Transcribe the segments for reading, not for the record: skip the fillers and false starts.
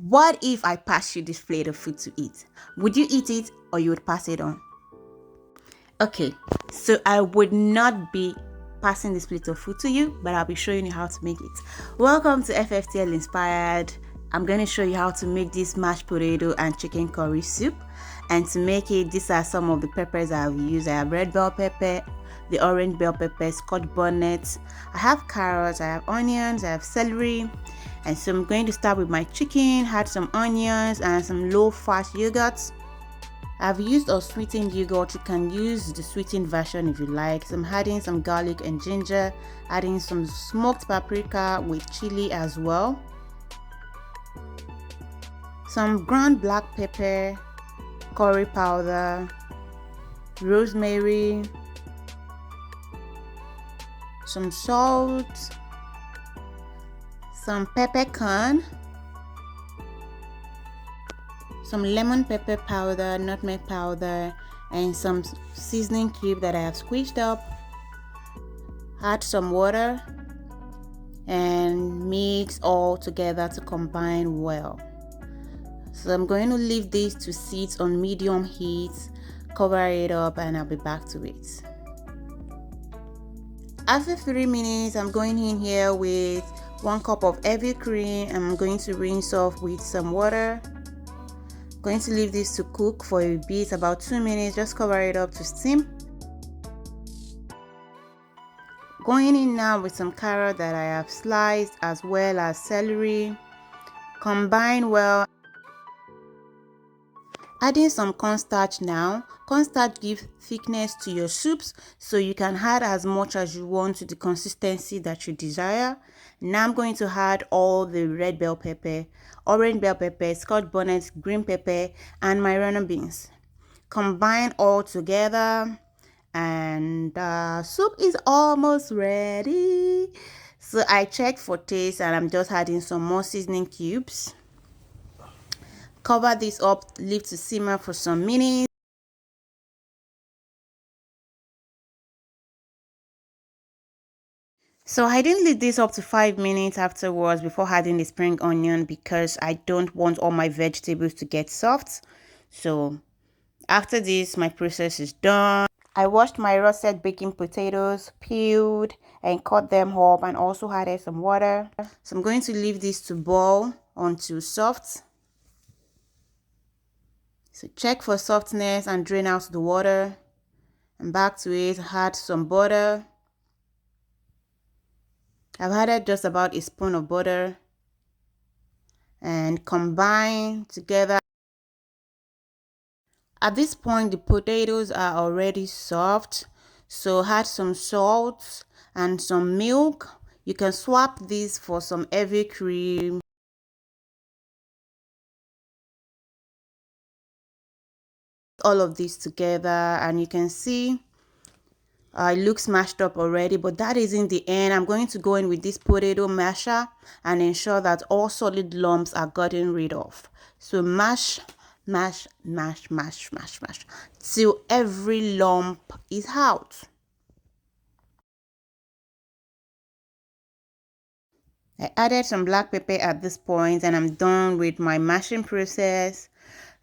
What if I pass you this plate of food to eat? Would you eat it or you would pass it on? Okay, so I would not be passing this plate of food to you, but I'll be showing you how to make it. Welcome to FFTL Inspired. I'm going to show you how to make this mashed potato and chicken curry soup. And to make it, these are some of the peppers I've used. I have red bell pepper, the orange bell pepper, Scotch bonnet. I have carrots, I have onions, I have celery. And so I'm going to start with my chicken, add some onions and some low-fat yogurt. I've used unsweetened yogurt. You can use the sweetened version if you like. So I'm adding some garlic and ginger, adding some smoked paprika with chili as well, some ground black pepper, curry powder, rosemary, some salt, some peppercorn, some lemon pepper powder, nutmeg powder, and some seasoning cube that I have squeezed up. Add some water and mix all together to combine well. So I'm going to leave this to sit on medium heat, cover it up, and I'll be back to it. After 3 minutes, I'm going in here with 1 cup of heavy cream. I'm going to rinse off with some water. Going to leave this to cook for a bit, about 2 minutes. Just cover it up to steam. Going in now with some carrot that I have sliced, as well as celery. Combine well. Adding some cornstarch now. Cornstarch gives thickness to your soups, so you can add as much as you want to the consistency that you desire. Now I'm going to add all the red bell pepper, orange bell pepper, Scotch bonnet, green pepper, and my runner beans. Combine all together, and soup is almost ready. So I checked for taste, and I'm just adding some more seasoning cubes. Cover this up, leave to simmer for some minutes. So I didn't leave this up to 5 minutes afterwards before adding the spring onion, because I don't want all my vegetables to get soft. So after this, my process is done. I washed my roasted baking potatoes, peeled and cut them up, and also added some water. So I'm going to leave this to boil until soft. So check for softness and drain out the water. And back to it, add some butter. I've added just about a spoon of butter and combine together. At this point, the potatoes are already soft, so add some salt and some milk. You can swap this for some heavy cream. All of this together, and you can see it looks mashed up already, but that isn't the end. I'm going to go in with this potato masher and ensure that all solid lumps are gotten rid of. So mash, mash, mash, mash, mash, mash till every lump is out. I added some black pepper at this point, and I'm done with my mashing process.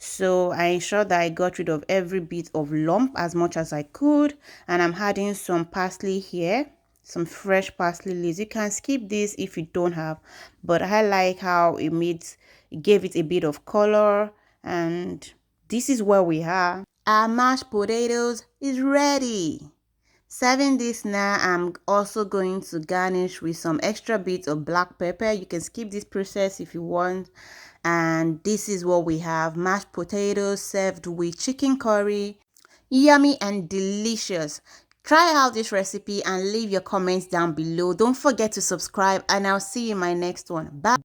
So I ensured that I got rid of every bit of lump as much as I could, and I'm adding some parsley here, some fresh parsley leaves. You can skip this if you don't have, but I like how it gave it a bit of color, and this is where we are. Our mashed potatoes is ready. Serving this now, I'm also going to garnish with some extra bits of black pepper. You can skip this process if you want. And this is what we have: mashed potatoes served with chicken curry. Yummy and delicious. Try out this recipe and leave your comments down below. Don't forget to subscribe, and I'll see you in my next one. Bye.